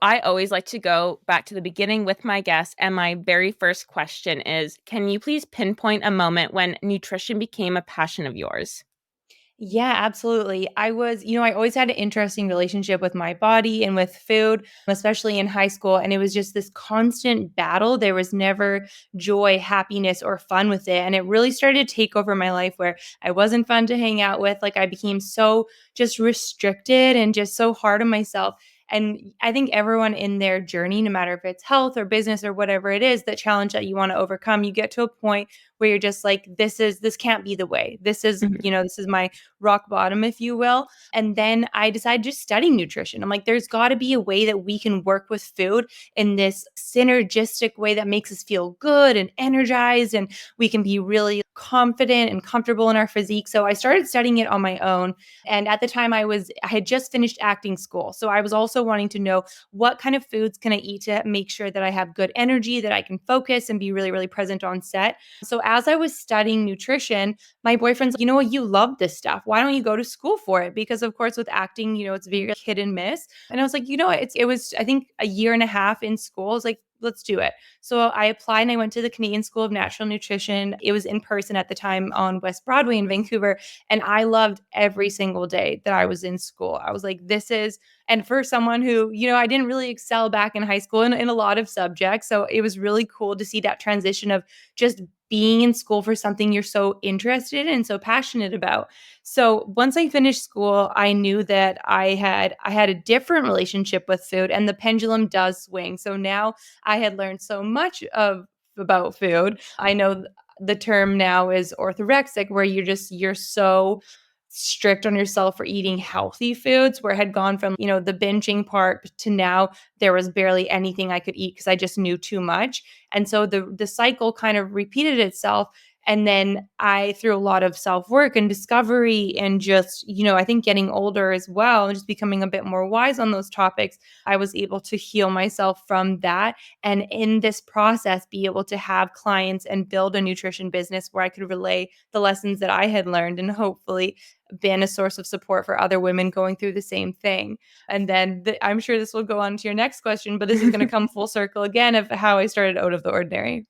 I always like to go back to the beginning with my guests. And my very first question is, can you please pinpoint a moment when nutrition became a passion of yours? Yeah, absolutely. I always had an interesting relationship with my body and with food, especially in high school. And it was just this constant battle. There was never joy, happiness, or fun with it. And it really started to take over my life where I wasn't fun to hang out with. Like I became so just restricted and just so hard on myself. And I think everyone in their journey, no matter if it's health or business or whatever it is, the challenge that you want to overcome, you get to a point where you're just like, this can't be the way. This is my rock bottom, if you will. And then I decided just studying nutrition. I'm like, there's got to be a way that we can work with food in this synergistic way that makes us feel good and energized, and we can be really confident and comfortable in our physique. So I started studying it on my own. And at the time I had just finished acting school. So I was also wanting to know what kind of foods can I eat to make sure that I have good energy, that I can focus and be really, really present on set. So as I was studying nutrition, my boyfriend's like, you know what, you love this stuff. Why don't you go to school for it? Because of course with acting, it's very hit and miss. And I was like, it was, I think, a year and a half in school. I was like, let's do it. So I applied and I went to the Canadian School of Natural Nutrition. It was in person at the time on West Broadway in Vancouver. And I loved every single day that I was in school. I was like, and for someone who, I didn't really excel back in high school in a lot of subjects. So it was really cool to see that transition of just being in school for something you're so interested in and so passionate about. So once I finished school, I knew that I had a different relationship with food, and the pendulum does swing. So now I had learned so much of about food. I know the term now is orthorexic, where you're so strict on yourself for eating healthy foods, where I had gone from, the binging part to now there was barely anything I could eat because I just knew too much. And so the cycle kind of repeated itself. And then I, through a lot of self work and discovery, and just, I think getting older as well, and just becoming a bit more wise on those topics, I was able to heal myself from that. And in this process, be able to have clients and build a nutrition business where I could relay the lessons that I had learned, and hopefully been a source of support for other women going through the same thing. And then I'm sure this will go on to your next question, but this is going to come full circle again of how I started Out of the Ordinary.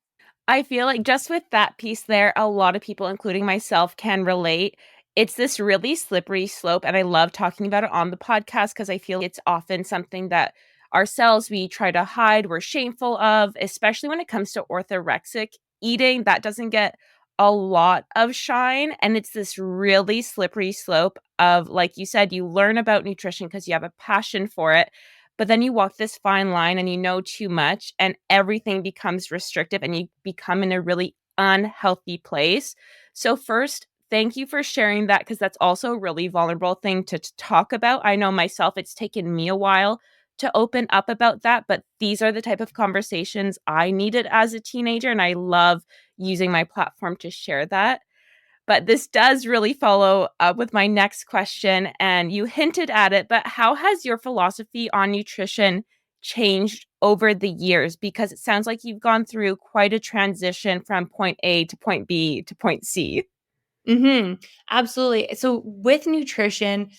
I feel like just with that piece there, a lot of people, including myself, can relate. It's this really slippery slope. And I love talking about it on the podcast because I feel it's often something that ourselves we try to hide, we're shameful of, especially when it comes to orthorexic eating. That doesn't get a lot of shine. And it's this really slippery slope of, like you said, you learn about nutrition because you have a passion for it. But then you walk this fine line and you know too much, and everything becomes restrictive and you become in a really unhealthy place. So, first, thank you for sharing that because that's also a really vulnerable thing to talk about. I know myself, it's taken me a while to open up about that, but these are the type of conversations I needed as a teenager. And I love using my platform to share that. But this does really follow up with my next question. And you hinted at it, but how has your philosophy on nutrition changed over the years? Because it sounds like you've gone through quite a transition from point A to point B to point C. Absolutely. So with nutrition,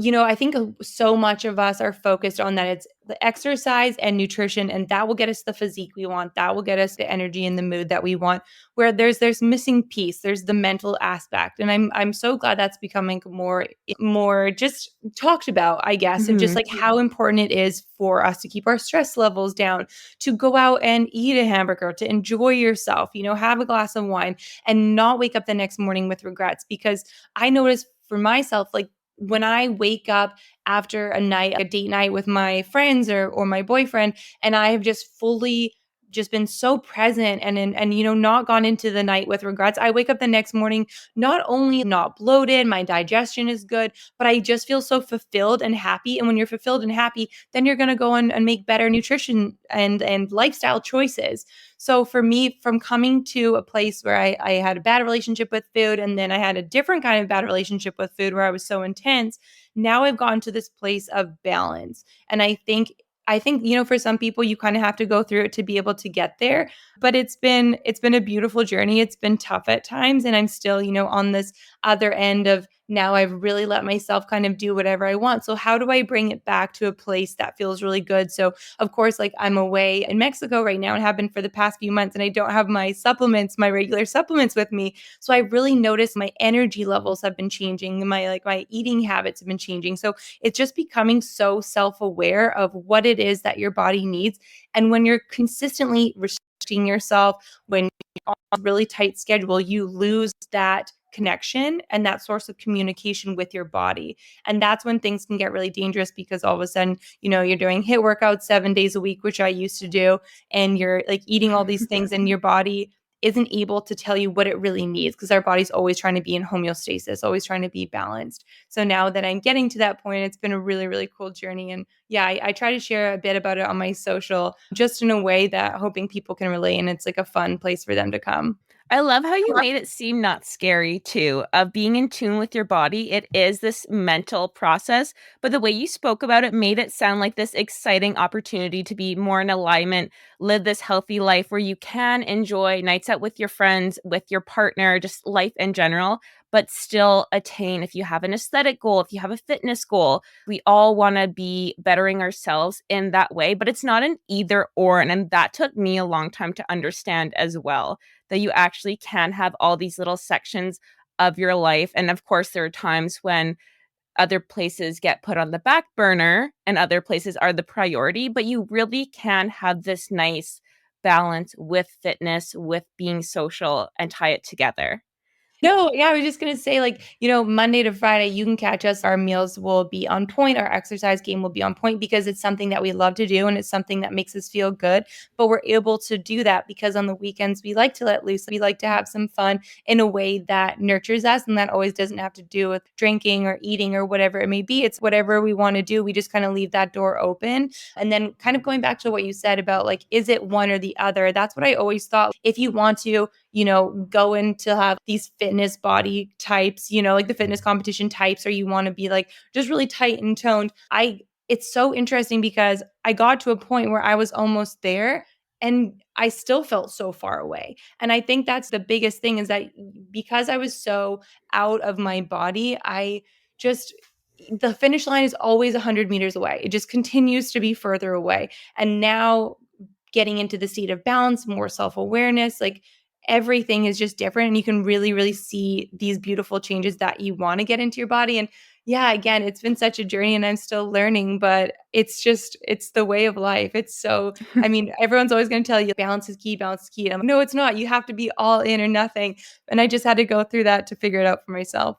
I think so much of us are focused on that it's the exercise and nutrition, and that will get us the physique we want. That will get us the energy and the mood that we want. Where there's missing piece, there's the mental aspect, and I'm so glad that's becoming more just talked about, I guess, of just Mhm. like how important it is for us to keep our stress levels down, to go out and eat a hamburger, to enjoy yourself, have a glass of wine, and not wake up the next morning with regrets. Because I noticed for myself, like when I wake up after a date night with my friends or my boyfriend, and I have just fully just been so present and not gone into the night with regrets, I wake up the next morning not only not bloated, my digestion is good, but I just feel so fulfilled and happy. And when you're fulfilled and happy, then you're going to go and make better nutrition and lifestyle choices. So for me, from coming to a place where I had a bad relationship with food, and then I had a different kind of bad relationship with food where I was so intense, now I've gotten to this place of balance. And I think, for some people you kind of have to go through it to be able to get there. But it's been a beautiful journey. It's been tough at times. And I'm still, on this other end of now I've really let myself kind of do whatever I want. So how do I bring it back to a place that feels really good? So of course, like I'm away in Mexico right now and have been for the past few months, and I don't have my supplements, my regular supplements with me. So I really noticed my energy levels have been changing, my eating habits have been changing. So it's just becoming so self-aware of what it is that your body needs. And when you're consistently restricting yourself, when you're on a really tight schedule, you lose that connection and that source of communication with your body. And that's when things can get really dangerous, because all of a sudden, you're doing HIIT workouts 7 days a week, which I used to do, and you're like eating all these things, and your body isn't able to tell you what it really needs, because our body's always trying to be in homeostasis, always trying to be balanced. So now that I'm getting to that point, it's been a really, really cool journey. And yeah, I try to share a bit about it on my social, just in a way that hoping people can relate, and it's like a fun place for them to come. I love how you made it seem not scary too, of being in tune with your body. It is this mental process, but the way you spoke about it made it sound like this exciting opportunity to be more in alignment, live this healthy life where you can enjoy nights out with your friends, with your partner, just life in general, but still attain if you have an aesthetic goal, if you have a fitness goal. We all want to be bettering ourselves in that way, but it's not an either or. And that took me a long time to understand as well, that you actually can have all these little sections of your life. And of course, there are times when other places get put on the back burner and other places are the priority, but you really can have this nice balance with fitness, with being social, and tie it together. No, yeah, I was just gonna say, like, Monday to Friday, you can catch us. Our meals will be on point. Our exercise game will be on point, because it's something that we love to do and it's something that makes us feel good. But we're able to do that because on the weekends, we like to let loose. We like to have some fun in a way that nurtures us. And that always doesn't have to do with drinking or eating or whatever it may be. It's whatever we want to do. We just kind of leave that door open. And then, kind of going back to what you said about, like, is it one or the other? That's what I always thought. If you want to, go in to have these fitness body types, like the fitness competition types, or you want to be like just really tight and toned. It's so interesting, because I got to a point where I was almost there and I still felt so far away. And I think that's the biggest thing, is that because I was so out of my body, just the finish line is always 100 meters away. It just continues to be further away. And now, getting into the state of balance, more self-awareness, like everything is just different, and you can really, really see these beautiful changes that you want to get into your body. And yeah, again, it's been such a journey and I'm still learning, but it's the way of life. It's so, I mean, everyone's always going to tell you balance is key, balance is key. And I'm like, no, it's not. You have to be all in or nothing. And I just had to go through that to figure it out for myself.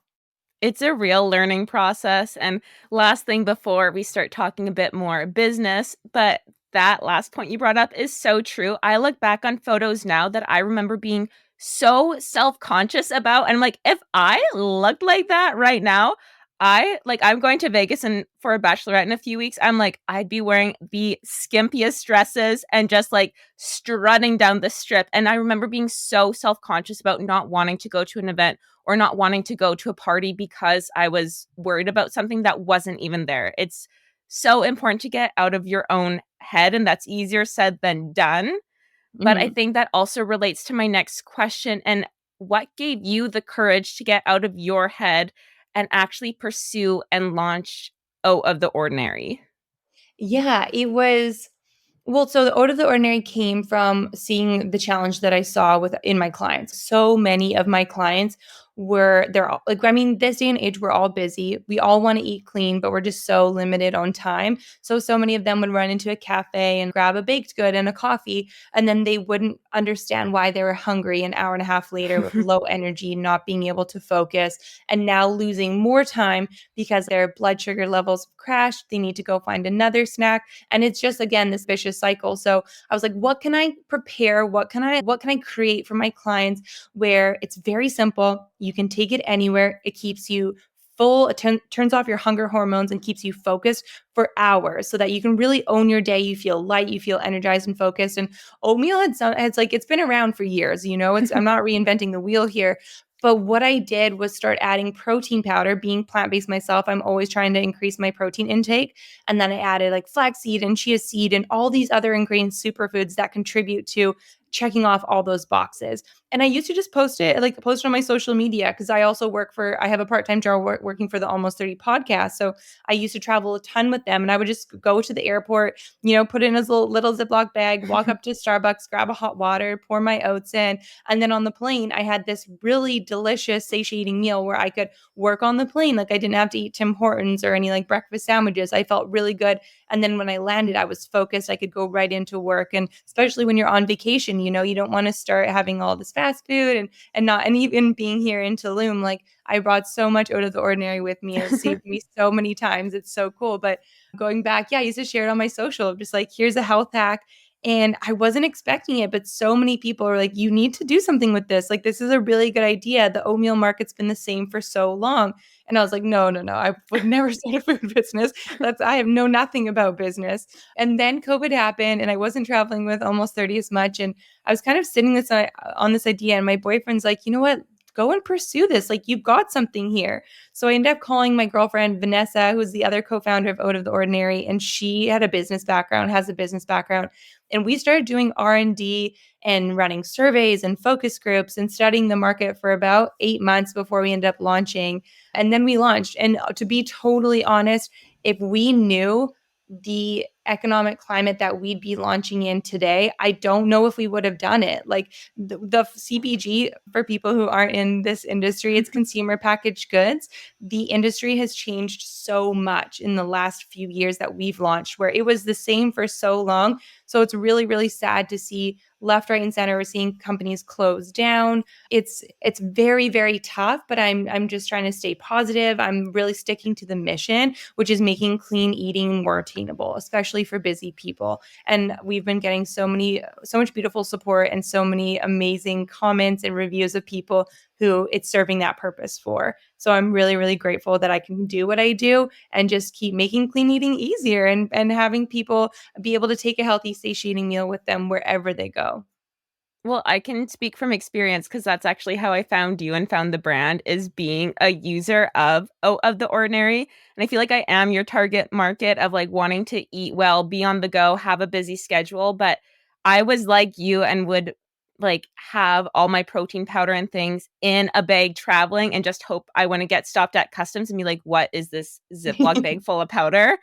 It's a real learning process. And last thing before we start talking a bit more business, but that last point you brought up is so true. I look back on photos now that I remember being so self conscious about. And I'm like, if I looked like that right now, I'm going to Vegas and for a bachelorette in a few weeks. I'm like, I'd be wearing the skimpiest dresses and just like strutting down the strip. And I remember being so self conscious about not wanting to go to an event or not wanting to go to a party because I was worried about something that wasn't even there. It's so important to get out of your own head, and that's easier said than done. But I Mhm. think that also relates to my next question. And what gave you the courage to get out of your head and actually pursue and launch Out of the Ordinary? Yeah, it was. Well, so the out of the ordinary came from seeing the challenge that I saw in my clients. So many of my clients they're all like, I mean, this day and age, we're all busy. We all want to eat clean, but we're just so limited on time. So many of them would run into a cafe and grab a baked good and a coffee, and then they wouldn't understand why they were hungry an hour and a half later with low energy, not being able to focus, and now losing more time because their blood sugar levels crashed. They need to go find another snack. And it's just, again, this vicious cycle. So I was like, what can I prepare? What can I create for my clients where it's very simple? You can take it anywhere. It keeps you full. It turns off your hunger hormones and keeps you focused for hours, so that you can really own your day. You feel light, you feel energized and focused. And oatmeal, it's been around for years. I'm not reinventing the wheel here. But what I did was start adding protein powder. Being plant-based myself, I'm always trying to increase my protein intake. And then I added like flaxseed and chia seed and all these other ingredients, superfoods that contribute to checking off all those boxes. And I used to just post it on my social media because I also I have a part-time job working for the Almost 30 podcast. So I used to travel a ton with them, and I would just go to the airport, put it in a little Ziploc bag, walk up to Starbucks, grab a hot water, pour my oats in. And then on the plane, I had this really delicious, satiating meal where I could work on the plane. Like I didn't have to eat Tim Hortons or any like breakfast sandwiches. I felt really good. And then when I landed, I was focused. I could go right into work. And especially when you're on vacation, you don't want to start having all this fast food and even being here in Tulum, like I brought so much out of the ordinary with me. It saved me so many times. It's so cool. But going back, yeah, I used to share it on my social, just like, here's a health hack. And I wasn't expecting it, but so many people are like, you need to do something with this. Like, this is a really good idea. The oatmeal market's been the same for so long. And I was like, no, no, no, I would never start a food business. I have know nothing about business. And then COVID happened and I wasn't traveling with Almost 30 as much. And I was kind of sitting on this idea. And my boyfriend's like, you know what? Go and pursue this. Like, you've got something here. So I ended up calling my girlfriend, Vanessa, who's the other co-founder of Out of the Ordinary. And she had a business background, has a business background. And we started doing R&D and running surveys and focus groups and studying the market for about 8 months before we ended up launching. And then we launched. And to be totally honest, if we knew the economic climate that we'd be launching in today, I don't know if we would have done it. Like the CPG, for people who aren't in this industry, it's consumer packaged goods. The industry has changed so much in the last few years that we've launched, where it was the same for so long. So it's really, really sad to see left, right, and center. We're seeing companies close down. It's very, very tough, but I'm just trying to stay positive. I'm really sticking to the mission, which is making clean eating more attainable, especially for busy people. And we've been getting so much beautiful support and so many amazing comments and reviews of people who it's serving that purpose for. So I'm really, really grateful that I can do what I do and just keep making clean eating easier and having people be able to take a healthy, satiating meal with them wherever they go. Well, I can speak from experience because that's actually how I found you and found the brand, is being a user of the ordinary. And I feel like I am your target market of like wanting to eat well, be on the go, have a busy schedule. But I was like you and would like have all my protein powder and things in a bag traveling and just hope I want to get stopped at customs and be like, what is this Ziploc bag full of powder?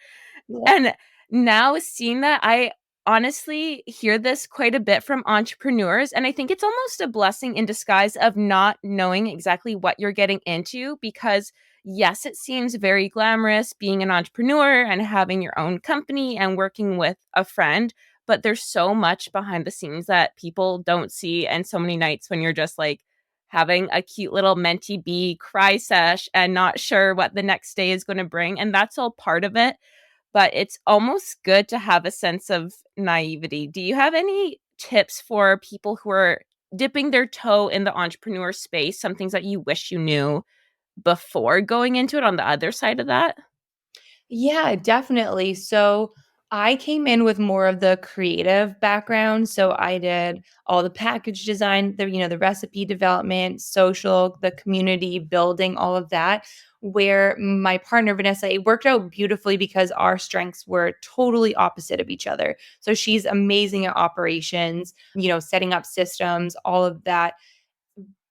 Yeah. And now seeing that, I honestly hear this quite a bit from entrepreneurs. And I think it's almost a blessing in disguise of not knowing exactly what you're getting into because, yes, it seems very glamorous being an entrepreneur and having your own company and working with a friend. But there's so much behind the scenes that people don't see. And so many nights when you're just like, having a cute little mentee bee cry sesh and not sure what the next day is going to bring. And that's all part of it, but it's almost good to have a sense of naivety. Do you have any tips for people who are dipping their toe in the entrepreneur space, some things that you wish you knew before going into it on the other side of that? Yeah, definitely. So I came in with more of the creative background. So I did all the package design, the recipe development, social, the community building, all of that. Where my partner Vanessa, it worked out beautifully because our strengths were totally opposite of each other. So she's amazing at operations, setting up systems, all of that.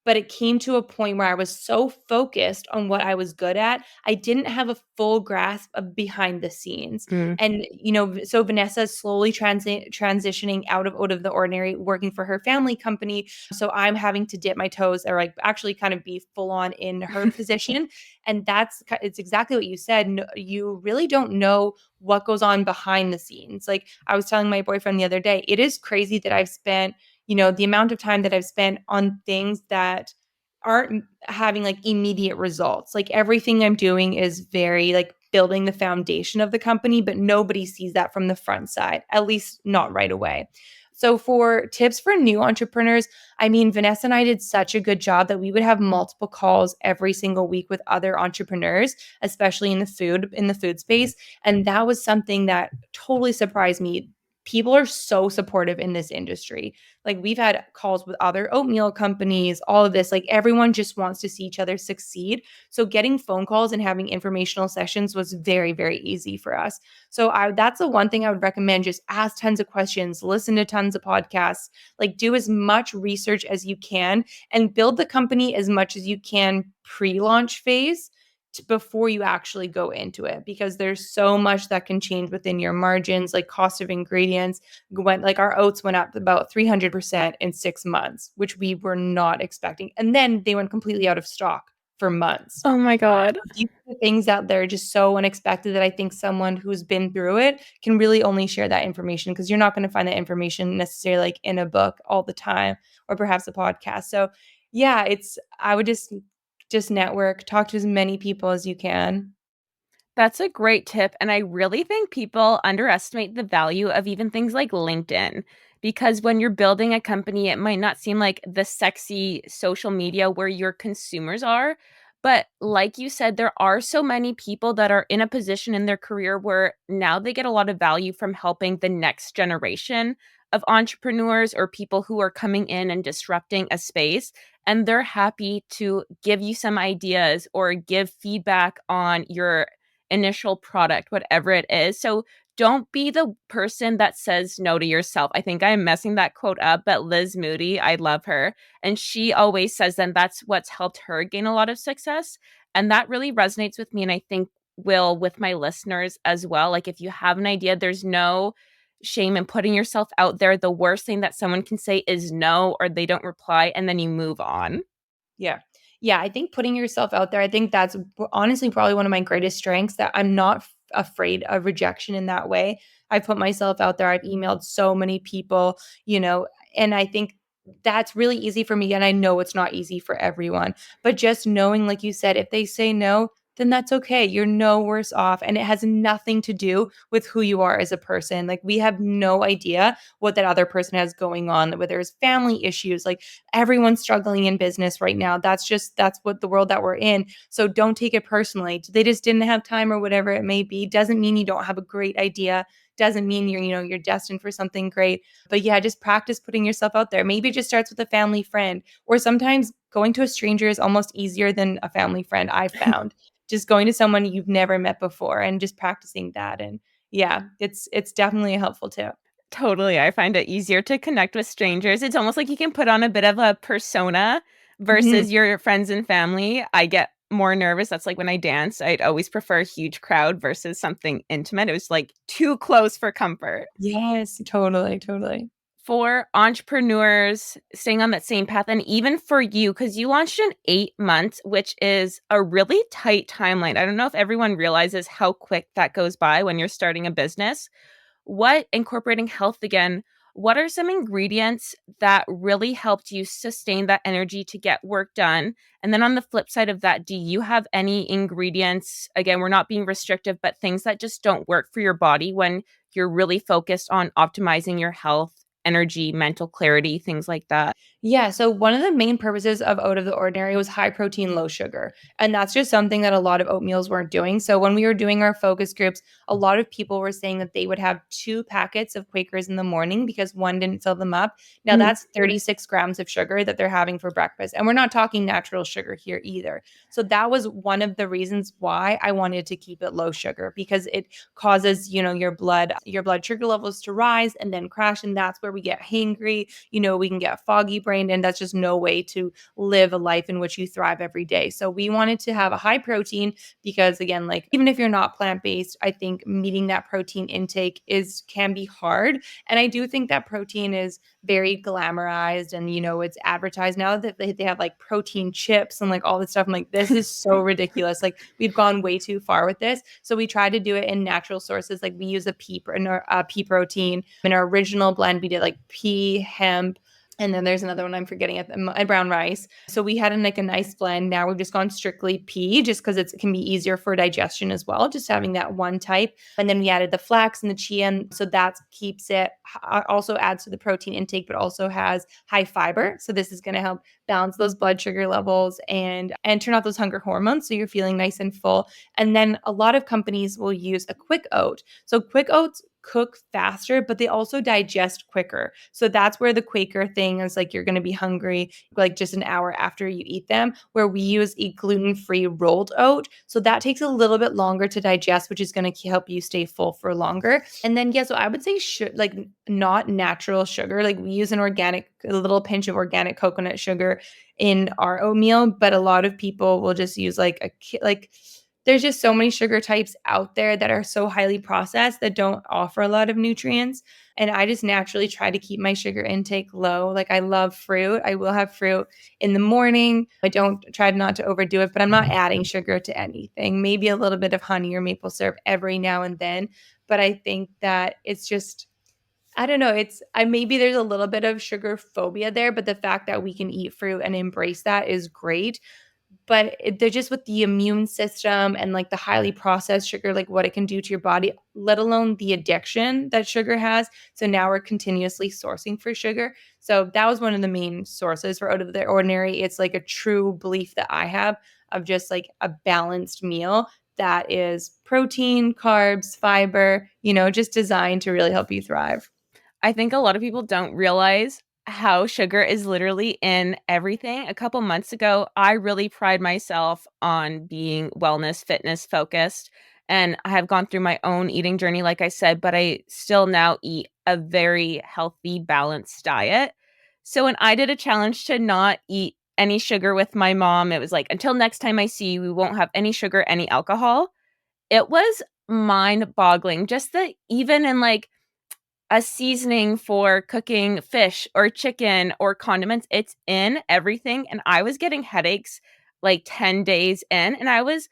But it came to a point where I was so focused on what I was good at, I didn't have a full grasp of behind the scenes. Mm. And, so Vanessa is slowly transitioning out of the ordinary, working for her family company. So I'm having to dip my toes or like actually kind of be full on in her position. And it's exactly what you said. No, you really don't know what goes on behind the scenes. Like I was telling my boyfriend the other day, it is crazy that I've spent the amount of time that I've spent on things that aren't having like immediate results. Like everything I'm doing is very like building the foundation of the company, but nobody sees that from the front side, at least not right away. So for tips for new entrepreneurs, I mean, Vanessa and I did such a good job that we would have multiple calls every single week with other entrepreneurs, especially in the food space. And that was something that totally surprised me people are so supportive in this industry. Like we've had calls with other oatmeal companies, all of this, like everyone just wants to see each other succeed. So getting phone calls and having informational sessions was very, very easy for us. So that's the one thing I would recommend. Just ask tons of questions, listen to tons of podcasts, like do as much research as you can and build the company as much as you can pre-launch phase before you actually go into it, because there's so much that can change within your margins, like cost of ingredients went, like our oats went up about 300% in 6 months, which we were not expecting. And then they went completely out of stock for months. Oh my God. These are the things out there just so unexpected that I think someone who's been through it can really only share that information, because you're not going to find that information necessarily like in a book all the time or perhaps a podcast. So yeah, I would just network, talk to as many people as you can. That's a great tip. And I really think people underestimate the value of even things like LinkedIn. Because when you're building a company, it might not seem like the sexy social media where your consumers are. But like you said, there are so many people that are in a position in their career where now they get a lot of value from helping the next generation of entrepreneurs or people who are coming in and disrupting a space. And they're happy to give you some ideas or give feedback on your initial product, whatever it is. So don't be the person that says no to yourself. I think I'm messing that quote up, but Liz Moody, I love her. And she always says then that's what's helped her gain a lot of success. And that really resonates with me. And I think will with my listeners as well. Like if you have an idea, there's no shame in putting yourself out there. The worst thing that someone can say is no, or they don't reply, and then you move on. Yeah. Yeah, I think putting yourself out there, I think that's honestly probably one of my greatest strengths, that I'm not afraid of rejection in that way. I put myself out there. I've emailed so many people, and I think that's really easy for me. And I know it's not easy for everyone, but just knowing, like you said, if they say no, then that's okay. You're no worse off. And it has nothing to do with who you are as a person. Like we have no idea what that other person has going on, whether it's family issues, like everyone's struggling in business right now. That's what the world that we're in. So don't take it personally. They just didn't have time or whatever it may be. Doesn't mean you don't have a great idea. Doesn't mean you're destined for something great. But yeah, just practice putting yourself out there. Maybe it just starts with a family friend, or sometimes going to a stranger is almost easier than a family friend, I've found. Just going to someone you've never met before and just practicing that. And yeah, it's definitely a helpful tip. Totally. I find it easier to connect with strangers. It's almost like you can put on a bit of a persona Mhm. versus your friends and family. I get more nervous. That's like when I dance. I'd always prefer a huge crowd versus something intimate. It was like too close for comfort. Yes, totally, totally. For entrepreneurs staying on that same path, and even for you, because you launched in 8 months, which is a really tight timeline. I don't know if everyone realizes how quick that goes by when you're starting a business. What, incorporating health again, what are some ingredients that really helped you sustain that energy to get work done? And then on the flip side of that, do you have any ingredients? Again, we're not being restrictive, but things that just don't work for your body when you're really focused on optimizing your health, energy, mental clarity, things like that. Yeah, so one of the main purposes of Oat of the Ordinary was high protein, low sugar. And that's just something that a lot of oatmeals weren't doing. So when we were doing our focus groups, a lot of people were saying that they would have 2 packets of Quakers in the morning because one didn't fill them up. Now Mhm. that's 36 grams of sugar that they're having for breakfast. And we're not talking natural sugar here either. So that was one of the reasons why I wanted to keep it low sugar, because it causes, your blood sugar levels to rise and then crash. And that's where we get hangry, we can get foggy brain, and that's just no way to live a life in which you thrive every day. So we wanted to have a high protein because, again, like even if you're not plant-based, I think meeting that protein intake is can be hard. And I do think that protein is very glamorized, and it's advertised now that they have like protein chips and like all this stuff. I'm like, this is so ridiculous. Like we've gone way too far with this. So we try to do it in natural sources. Like we use a pea protein. In our original blend, we did like pea, hemp, and then there's another one I'm forgetting at brown rice. So we had like a nice blend. Now we've just gone strictly pea just because it can be easier for digestion as well, just having that one type. And then we added the flax and the chia. And so that keeps it, also adds to the protein intake, but also has high fiber. So this is going to help balance those blood sugar levels and turn off those hunger hormones. So you're feeling nice and full. And then a lot of companies will use a quick oat. So quick oats cook faster, but they also digest quicker. So that's where the Quaker thing is like you're going to be hungry like just an hour after you eat them, where we use a gluten-free rolled oat. So that takes a little bit longer to digest, which is going to help you stay full for longer. And then, yeah, so I would say like not natural sugar. Like we use a little pinch of organic coconut sugar in our oatmeal, but a lot of people will just use like there's just so many sugar types out there that are so highly processed that don't offer a lot of nutrients. And I just naturally try to keep my sugar intake low. Like I love fruit. I will have fruit in the morning. I don't try not to overdo it, but I'm not adding sugar to anything. Maybe a little bit of honey or maple syrup every now and then. But I think that it's just I don't know. Maybe there's a little bit of sugar phobia there, but the fact that we can eat fruit and embrace that is great. But they're just with the immune system and like the highly processed sugar, like what it can do to your body, let alone the addiction that sugar has. So now we're continuously sourcing for sugar. So that was one of the main sources for out of the ordinary. It's like a true belief that I have of just like a balanced meal that is protein, carbs, fiber, just designed to really help you thrive. I think a lot of people don't realize how sugar is literally in everything. A couple months ago, I really pride myself on being wellness, fitness focused. And I have gone through my own eating journey, like I said, but I still now eat a very healthy, balanced diet. So when I did a challenge to not eat any sugar with my mom, it was like, until next time I see you, we won't have any sugar, any alcohol. It was mind boggling. Just that even in like a seasoning for cooking fish or chicken or condiments. It's in everything. And I was getting headaches like 10 days in. And I was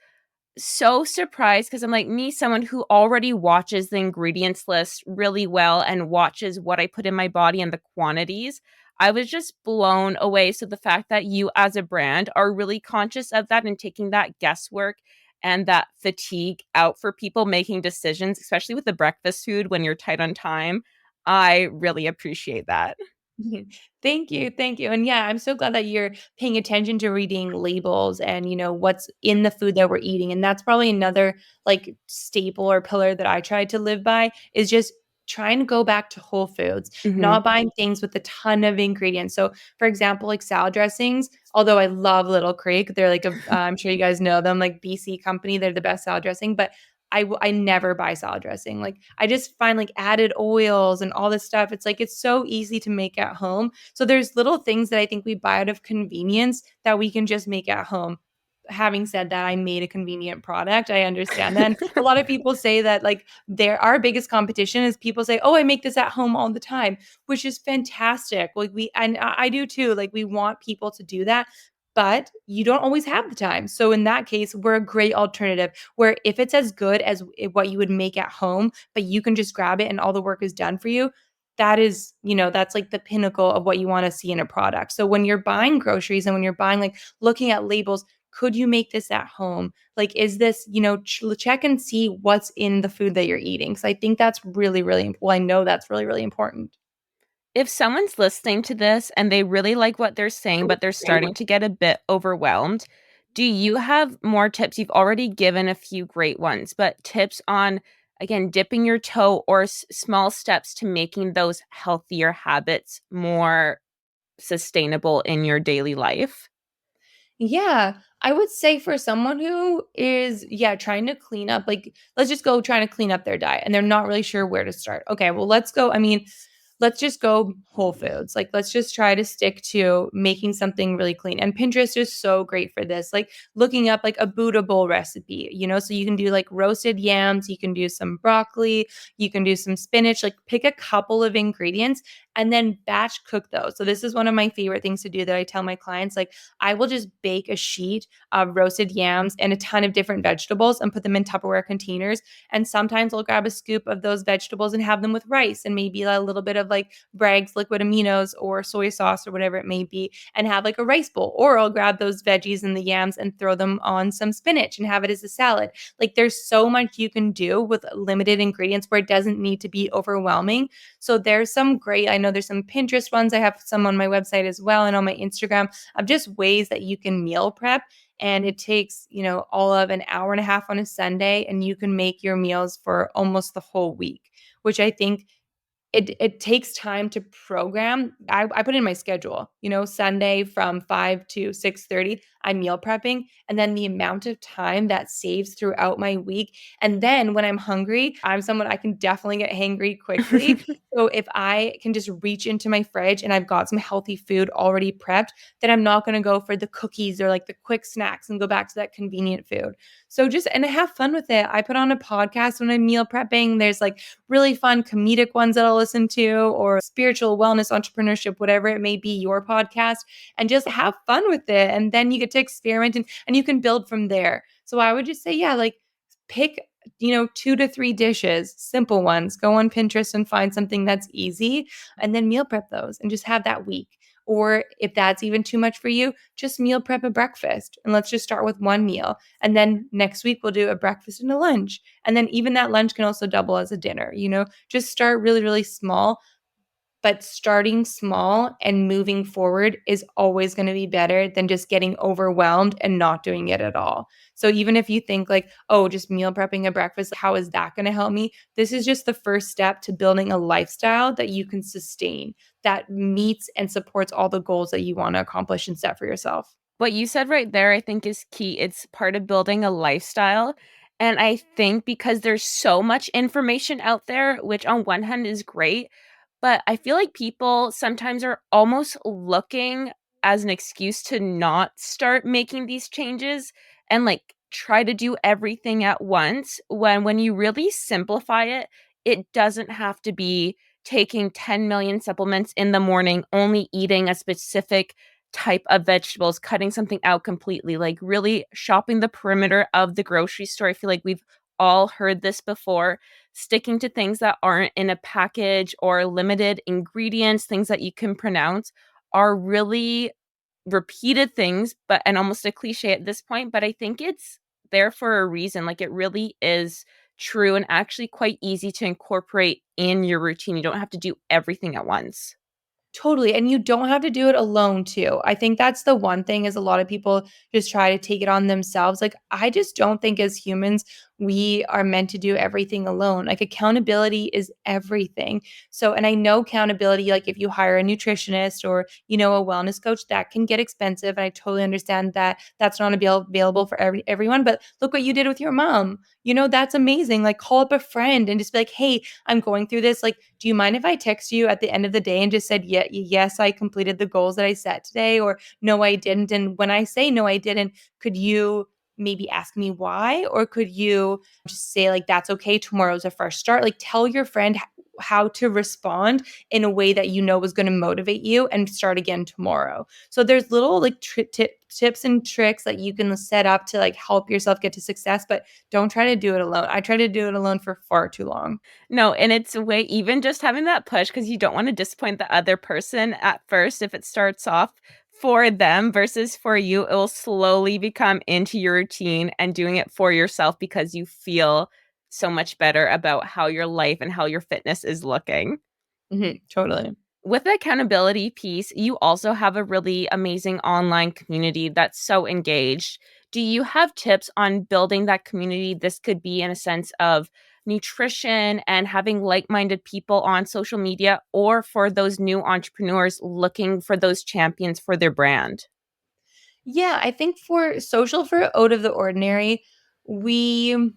so surprised because I'm like, me, someone who already watches the ingredients list really well and watches what I put in my body and the quantities. I was just blown away. So the fact that you as a brand are really conscious of that and taking that guesswork and that fatigue out for people making decisions, especially with the breakfast food when you're tight on time, I really appreciate that. Thank you. Thank you. And yeah, I'm so glad that you're paying attention to reading labels and, what's in the food that we're eating. And that's probably another like staple or pillar that I try to live by is just trying to go back to whole foods, Hmm. not buying things with a ton of ingredients. So, for example, like salad dressings, although I love Little Creek, they're like I'm sure you guys know them, like BC company, they're the best salad dressing, but I never buy salad dressing. Like I just find like added oils and all this stuff. It's like it's so easy to make at home. So there's little things that I think we buy out of convenience that we can just make at home. Having said that, I made a convenient product. I understand that. And a lot of people say that like our biggest competition is people say, "Oh, I make this at home all the time," which is fantastic. Like and I do too. Like we want people to do that, but you don't always have the time. So in that case, we're a great alternative where if it's as good as what you would make at home, but you can just grab it and all the work is done for you, that is, that's like the pinnacle of what you want to see in a product. So when you're buying groceries and when you're buying, like looking at labels, could you make this at home? Like, is this, check and see what's in the food that you're eating. So I think that's really, really, well, I know that's really, really important. If someone's listening to this and they really like what they're saying, but they're starting to get a bit overwhelmed, do you have more tips? You've already given a few great ones, but tips on, again, dipping your toe or small steps to making those healthier habits more sustainable in your daily life? Yeah, I would say for someone who is, yeah, trying to clean up, like, let's just go trying to clean up their diet and they're not really sure where to start. Okay, well, let's go. I mean, let's just go whole foods. Like, let's just try to stick to making something really clean. And Pinterest is so great for this. Like, looking up like a Buddha bowl recipe, so you can do like roasted yams, you can do some broccoli, you can do some spinach, like, pick a couple of ingredients and then batch cook those. So, this is one of my favorite things to do that I tell my clients. Like, I will just bake a sheet of roasted yams and a ton of different vegetables and put them in Tupperware containers. And sometimes I'll grab a scoop of those vegetables and have them with rice and maybe a little bit of like Bragg's liquid aminos or soy sauce or whatever it may be and have like a rice bowl. Or I'll grab those veggies and the yams and throw them on some spinach and have it as a salad. Like there's so much you can do with limited ingredients where it doesn't need to be overwhelming. So there's some great, I know there's some Pinterest ones. I have some on my website as well and on my Instagram of just ways that you can meal prep. And it takes, all of an hour and a half on a Sunday, and you can make your meals for almost the whole week, which I think it takes time to program. I put in my schedule, Sunday from 5 to 6:30, I'm meal prepping. And then the amount of time that saves throughout my week. And then when I'm hungry, I'm someone I can definitely get hangry quickly. So if I can just reach into my fridge and I've got some healthy food already prepped, then I'm not going to go for the cookies or like the quick snacks and go back to that convenient food. So and I have fun with it. I put on a podcast when I'm meal prepping. There's like really fun comedic ones that I'll listen to, or spiritual wellness, entrepreneurship, whatever it may be, your podcast, and just have fun with it. And then you get to experiment and you can build from there. So I would just say, yeah, like pick, 2 to 3 dishes, simple ones, go on Pinterest and find something that's easy and then meal prep those and just have that week. Or if that's even too much for you, just meal prep a breakfast and let's just start with one meal. And then next week we'll do a breakfast and a lunch. And then even that lunch can also double as a dinner, just start really, really small. But starting small and moving forward is always going to be better than just getting overwhelmed and not doing it at all. So even if you think like, oh, just meal prepping a breakfast, how is that going to help me? This is just the first step to building a lifestyle that you can sustain, that meets and supports all the goals that you want to accomplish and set for yourself. What you said right there, I think, is key. It's part of building a lifestyle. And I think because there's so much information out there, which on one hand is great, but I feel like people sometimes are almost looking as an excuse to not start making these changes and like try to do everything at once when you really simplify it, it doesn't have to be taking 10 million supplements in the morning, only eating a specific type of vegetables, cutting something out completely, like really shopping the perimeter of the grocery store. I feel like we've all heard this before. Sticking to things that aren't in a package or limited ingredients, things that you can pronounce, are really repeated things, but and almost a cliche at this point. But I think it's there for a reason. Like it really is true and actually quite easy to incorporate in your routine. You don't have to do everything at once. Totally. And you don't have to do it alone too. I think that's the one thing is a lot of people just try to take it on themselves. Like I just don't think as humans we are meant to do everything alone. Like accountability is everything. So and I know accountability like if you hire a nutritionist or a wellness coach that can get expensive and I totally understand that that's not available for everyone, but look what you did with your mom. That's amazing. Like call up a friend and just be like, "Hey, I'm going through this. Like, do you mind if I text you at the end of the day and just said, yeah, yes, I completed the goals that I set today, or no, I didn't? And when I say no, I didn't, could you maybe ask me why? Or could you just say, like, that's okay, tomorrow's a fresh start? Like, tell your friend how to respond in a way that is going to motivate you and start again tomorrow. So there's little like tips and tricks that you can set up to like help yourself get to success, but don't try to do it alone. I tried to do it alone for far too long. No, and it's a way even just having that push because you don't want to disappoint the other person at first if it starts off for them versus for you, it will slowly become into your routine and doing it for yourself because you feel so much better about how your life and how your fitness is looking. Totally. With the accountability piece, you also have a really amazing online community that's so engaged. Do you have tips on building that community? This could be in a sense of nutrition and having like minded people on social media, or for those new entrepreneurs looking for those champions for their brand. Yeah, I think for social for out of the ordinary, we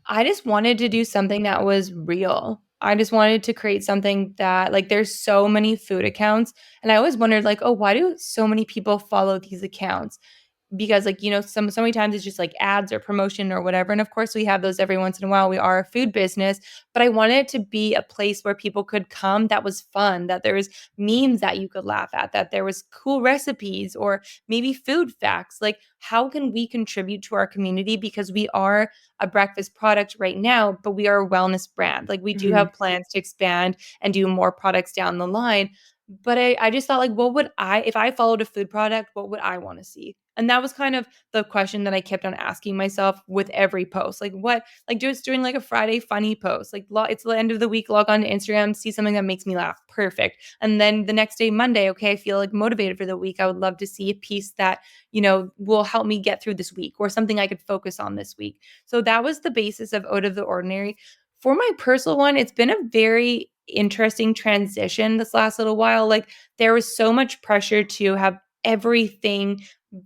I just wanted to do something that was real. I just wanted to create something that like there's so many food accounts and I always wondered like, "Oh, why do so many people follow these accounts?" Because like so many times it's just like ads or promotion or whatever, and of course we have those every once in a while. We are a food business, but I wanted it to be a place where people could come that was fun, that there was memes that you could laugh at, that there was cool recipes or maybe food facts. Like how can we contribute to our community, because we are a breakfast product right now, but we are a wellness brand. Like we do Mhm. have plans to expand and do more products down the line. But I just thought like, what would if I followed a food product, what would I want to see? And that was kind of the question that I kept on asking myself with every post. Like what, like just doing like a Friday funny post, like it's the end of the week, log on to Instagram, see something that makes me laugh. Perfect. And then the next day, Monday, okay, I feel like motivated for the week. I would love to see a piece that, will help me get through this week or something I could focus on this week. So that was the basis of Out of the Ordinary. For my personal one, it's been a very interesting transition this last little while. Like there was so much pressure to have everything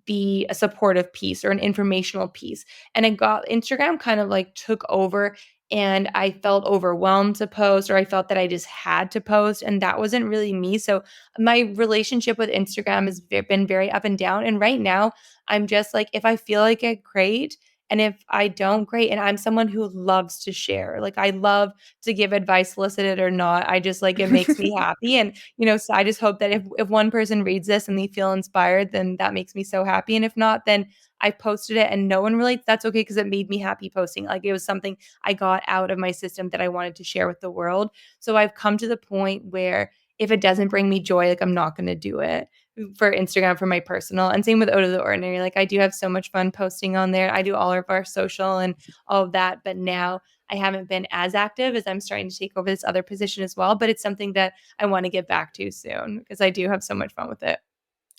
be a supportive piece or an informational piece. And it got Instagram kind of like took over and I felt overwhelmed to post or I felt that I just had to post and that wasn't really me. So my relationship with Instagram has been very up and down and right now I'm just like if I feel like it great and if I don't, great. And I'm someone who loves to share. Like I love to give advice, solicited or not. I just like it makes me happy. And so I just hope that if one person reads this and they feel inspired, then that makes me so happy. And if not, then I posted it and no one relates. That's okay because it made me happy posting. Like it was something I got out of my system that I wanted to share with the world. So I've come to the point where if it doesn't bring me joy, like I'm not going to do it for Instagram for my personal. And same with Out of the Ordinary. Like I do have so much fun posting on there. I do all of our social and all of that. But now I haven't been as active as I'm starting to take over this other position as well. But it's something that I want to get back to soon because I do have so much fun with it.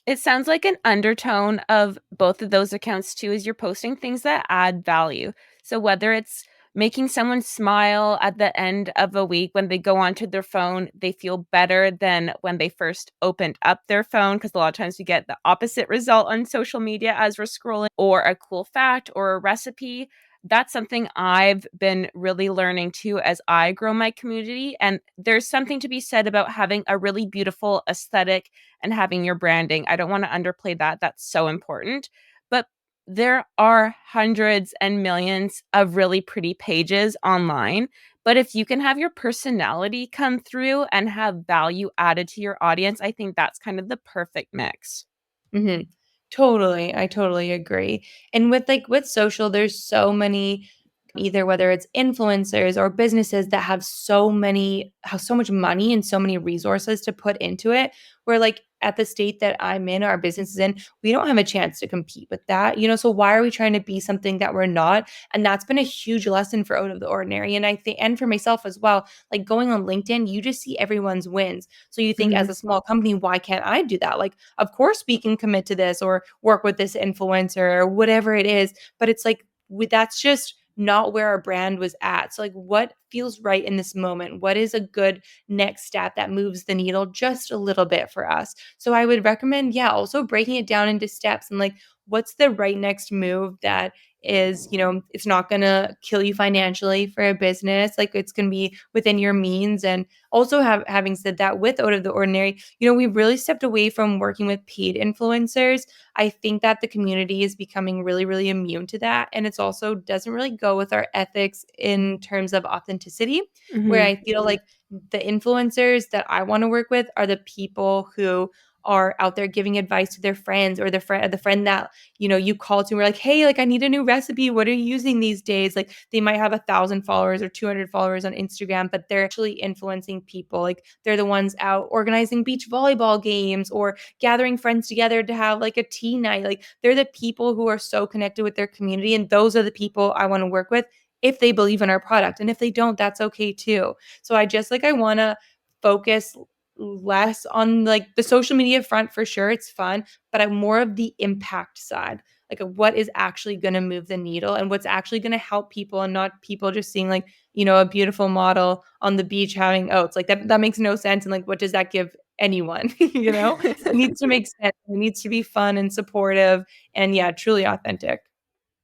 It sounds like an undertone of both of those accounts too is you're posting things that add value. So whether it's making someone smile at the end of a week when they go onto their phone, they feel better than when they first opened up their phone because a lot of times we get the opposite result on social media as we're scrolling or a cool fact or a recipe. That's something I've been really learning too as I grow my community. And there's something to be said about having a really beautiful aesthetic and having your branding. I don't want to underplay that. That's so important. But there are hundreds and millions of really pretty pages online. But if you can have your personality come through and have value added to your audience, I think that's kind of the perfect mix. Mhm. Totally. I totally agree. And with social, there's so many either whether it's influencers or businesses that have so much money and so many resources to put into it where like at the state that I'm in, our business is in, we don't have a chance to compete with that. So why are we trying to be something that we're not? And that's been a huge lesson for Out of the Ordinary. And I think and for myself as well, like going on LinkedIn, you just see everyone's wins. So you think as Mhm. a small company, why can't I do that? Like of course we can commit to this or work with this influencer or whatever it is, but it's like that's just not where our brand was at. So like what feels right in this moment? What is a good next step that moves the needle just a little bit for us? So I would recommend also breaking it down into steps and like what's the right next move that is, it's not going to kill you financially for a business. Like it's going to be within your means. And also having said that with Out of the Ordinary, we've really stepped away from working with paid influencers. I think that the community is becoming really, really immune to that. And it's also doesn't really go with our ethics in terms of authenticity, where Mhm. I feel like the influencers that I want to work with are the people who are out there giving advice to their friends or the friend that you call to and we're like, hey, like I need a new recipe, what are you using these days? Like they might have 1,000 followers or 200 followers on Instagram, but they're actually influencing people. Like they're the ones out organizing beach volleyball games or gathering friends together to have like a tea night. Like they're the people who are so connected with their community and those are the people I want to work with if they believe in our product, and if they don't, that's okay too. So I want to focus less on like the social media front. For sure it's fun, but I'm more of the impact side, like what is actually going to move the needle and what's actually going to help people, and not people just seeing like a beautiful model on the beach having oats. Like that makes no sense, and like what does that give anyone? It needs to make sense, it needs to be fun and supportive and truly authentic.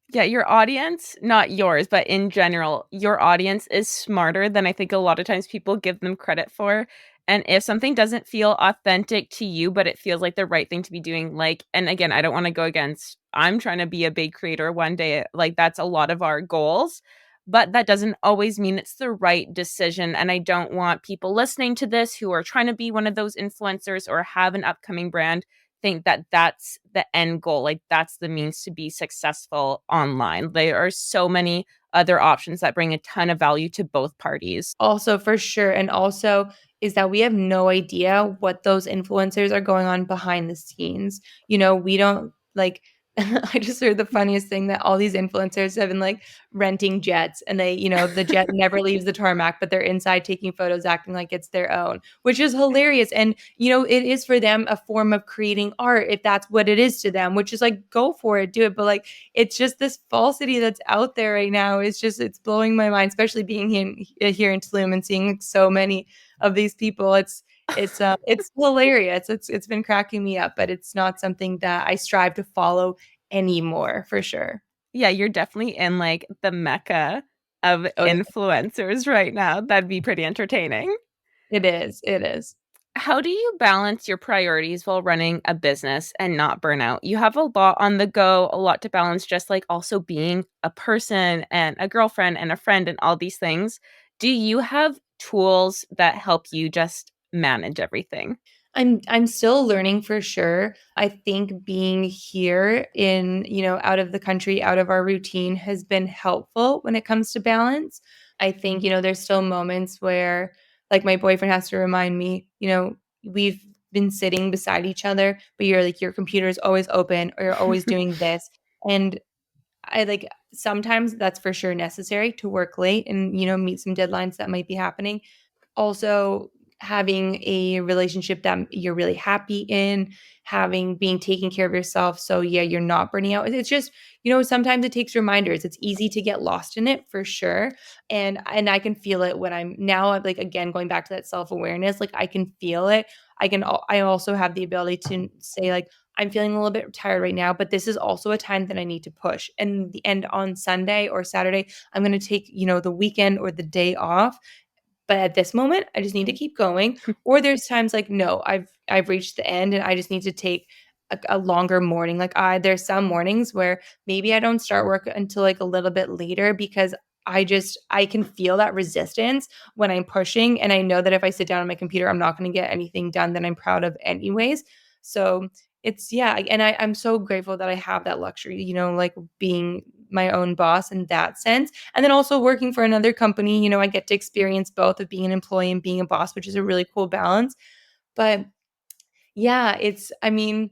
Yeah, your audience, not yours, but in general, your audience is smarter than I think a lot of times people give them credit for. And if something doesn't feel authentic to you, but it feels like the right thing to be doing, like, and again, I don't want to go against, I'm trying to be a big creator one day. Like, that's a lot of our goals, but that doesn't always mean it's the right decision. And I don't want people listening to this who are trying to be one of those influencers or have an upcoming brand think that that's the end goal. Like that's the means to be successful online. There are so many other options that bring a ton of value to both parties. Also, for sure. And also, is that we have no idea what those influencers are going on behind the scenes. We don't like I just heard the funniest thing that all these influencers have been like renting jets and they, the jet never leaves the tarmac, but they're inside taking photos, acting like it's their own, which is hilarious. And, it is for them a form of creating art if that's what it is to them, which is like, go for it, do it. But like, it's just this falsity that's out there right now. It's blowing my mind, especially being here in Tulum and seeing so many of these people. It's hilarious. It's been cracking me up, but it's not something that I strive to follow anymore for sure. Yeah, you're definitely in like the mecca of Oh yeah, influencers right now. That'd be pretty entertaining. it is. It is. How do you balance your priorities while running a business and not burn out? You have a lot on the go, a lot to balance, just like also being a person and a girlfriend and a friend and all these things. Do you have tools that help you just manage everything? I'm still learning for sure. I think being here in, out of the country, out of our routine has been helpful when it comes to balance. I think, there's still moments where like my boyfriend has to remind me, we've been sitting beside each other, but you're like your computer is always open or you're always doing this. And I like sometimes that's for sure necessary to work late and, meet some deadlines that might be happening. Also having a relationship that you're really happy in, having being taking care of yourself so yeah, you're not burning out. It's just, sometimes it takes reminders. It's easy to get lost in it for sure. And I can feel it when I'm now like again going back to that self-awareness, like I can feel it. I also have the ability to say like I'm feeling a little bit tired right now, but this is also a time that I need to push. And the end on Sunday or Saturday, I'm going to take, the weekend or the day off, but at this moment, I just need to keep going. Or there's times like, no, I've reached the end and I just need to take a longer morning. Like there's some mornings where maybe I don't start work until like a little bit later because I can feel that resistance when I'm pushing. And I know that if I sit down on my computer, I'm not going to get anything done that I'm proud of anyways. So it's yeah. And I'm so grateful that I have that luxury, like being my own boss in that sense. And then also working for another company, I get to experience both of being an employee and being a boss, which is a really cool balance. But yeah, I mean,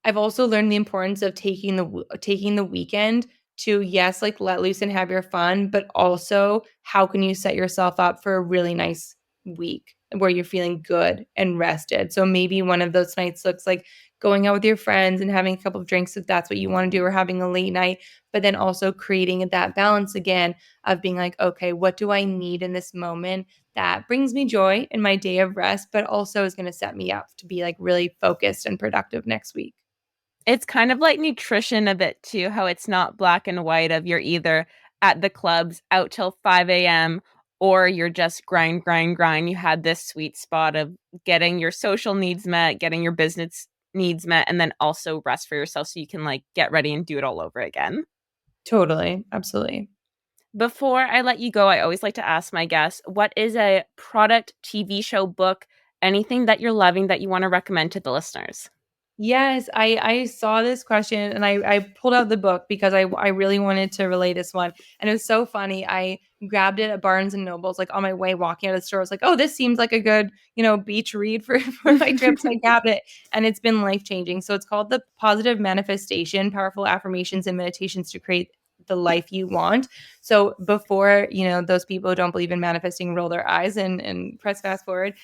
I've also learned the importance of taking the weekend to yes, like let loose and have your fun, but also how can you set yourself up for a really nice week where you're feeling good and rested. So maybe one of those nights looks like going out with your friends and having a couple of drinks if that's what you want to do or having a late night, but then also creating that balance again of being like, okay, what do I need in this moment that brings me joy in my day of rest, but also is going to set me up to be like really focused and productive next week. It's kind of like nutrition a bit too, how it's not black and white of you're either at the clubs out till 5 a.m. or you're just grind, grind, grind. You had this sweet spot of getting your social needs met, getting your business needs met, and then also rest for yourself so you can like get ready and do it all over again. Totally. Absolutely. Before I let you go, I always like to ask my guests, what is a product, TV show, book, anything that you're loving that you want to recommend to the listeners? Yes, I saw this question and I pulled out the book because I really wanted to relay this one. And it was so funny. I grabbed it at Barnes and Nobles, like on my way walking out of the store. I was like, oh, this seems like a good, beach read for, for my trip. So I grabbed it and it's been life changing. So it's called The Positive Manifestation, Powerful Affirmations and Meditations to Create the Life You Want. So before, those people who don't believe in manifesting roll their eyes and press fast forward.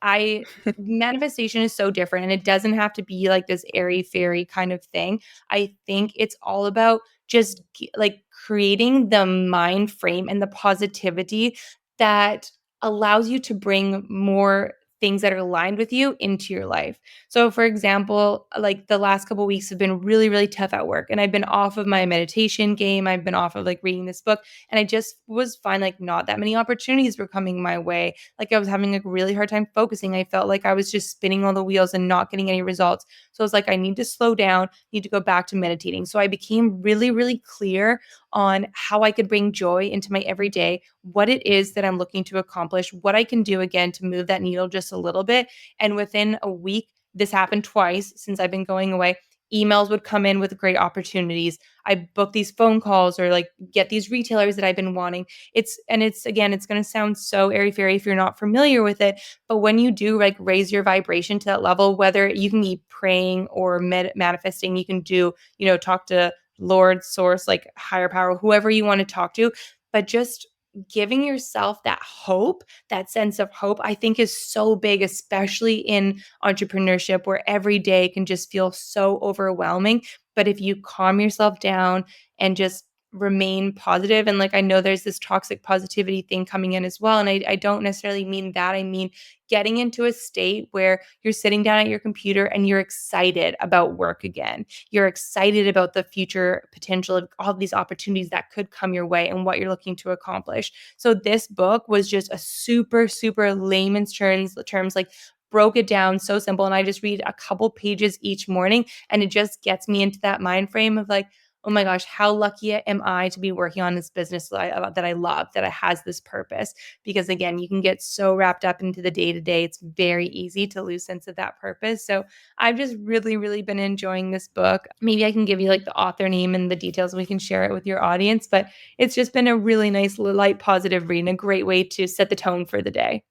I Manifestation is so different and it doesn't have to be like this airy fairy kind of thing. I think it's all about just like creating the mind frame and the positivity that allows you to bring more things that are aligned with you into your life. So for example, like the last couple weeks have been really really tough at work and I've been off of my meditation game. I've been off of like reading this book and I just was fine like not that many opportunities were coming my way. Like I was having a really hard time focusing. I felt like I was just spinning all the wheels and not getting any results. So I was like, I need to slow down, need to go back to meditating. So I became really, really clear on how I could bring joy into my everyday, what it is that I'm looking to accomplish, what I can do again to move that needle just a little bit. And within a week, this happened twice since I've been going away. emails would come in with great opportunities. I book these phone calls or like get these retailers that I've been wanting. It's again, it's going to sound so airy fairy if you're not familiar with it, but when you do like raise your vibration to that level, whether you can be praying or manifesting, you can do, talk to Lord, source, like higher power, whoever you want to talk to, but just giving yourself that hope, that sense of hope, I think is so big, especially in entrepreneurship where every day can just feel so overwhelming. But if you calm yourself down and just remain positive, and like I know there's this toxic positivity thing coming in as well. And I don't necessarily mean that. I mean getting into a state where you're sitting down at your computer and you're excited about work again. You're excited about the future potential of all of these opportunities that could come your way and what you're looking to accomplish. So this book was just a super, super layman's terms like broke it down so simple. And I just read a couple pages each morning and it just gets me into that mind frame of like, oh my gosh, how lucky am I to be working on this business that I love, that it has this purpose. Because again, you can get so wrapped up into the day to day. It's very easy to lose sense of that purpose. So I've just really, really been enjoying this book. Maybe I can give you like the author name and the details and we can share it with your audience. But it's just been a really nice, light, positive read and a great way to set the tone for the day.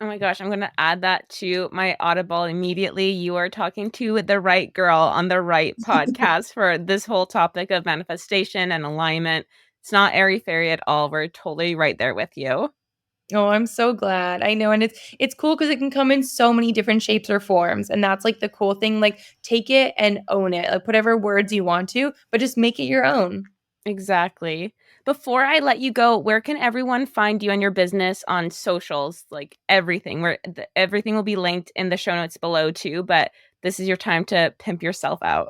Oh my gosh, I'm going to add that to my Audible immediately. You are talking to the right girl on the right podcast for this whole topic of manifestation and alignment. It's not airy fairy at all. We're totally right there with you. Oh, I'm so glad. I know, and it's cool because it can come in so many different shapes or forms, and that's like the cool thing. Like, take it and own it. Like, whatever words you want to, but just make it your own. Exactly. Before I let you go, where can everyone find you and your business on socials? Like everything, everything will be linked in the show notes below too. But this is your time to pimp yourself out.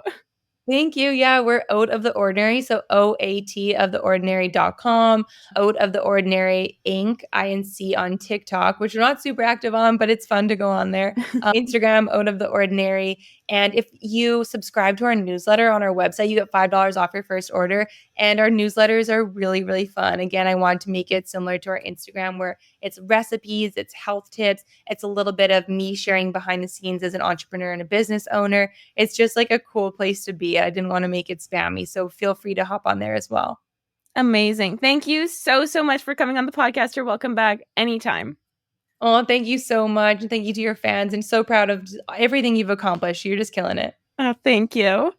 Thank you. Yeah, we're Out of the Ordinary. So OAT of the ordinary.com, Out of the Ordinary Inc. INC on TikTok, which we're not super active on, but it's fun to go on there. Instagram, Out of the Ordinary. And if you subscribe to our newsletter on our website, you get $5 off your first order. And our newsletters are really, really fun. Again, I want to make it similar to our Instagram where it's recipes, it's health tips, it's a little bit of me sharing behind the scenes as an entrepreneur and a business owner. It's just like a cool place to be. I didn't want to make it spammy. So feel free to hop on there as well. Amazing. Thank you so, so much for coming on the podcast. You're welcome back anytime. Oh, thank you so much. And thank you to your fans. And so proud of everything you've accomplished. You're just killing it. Oh, thank you.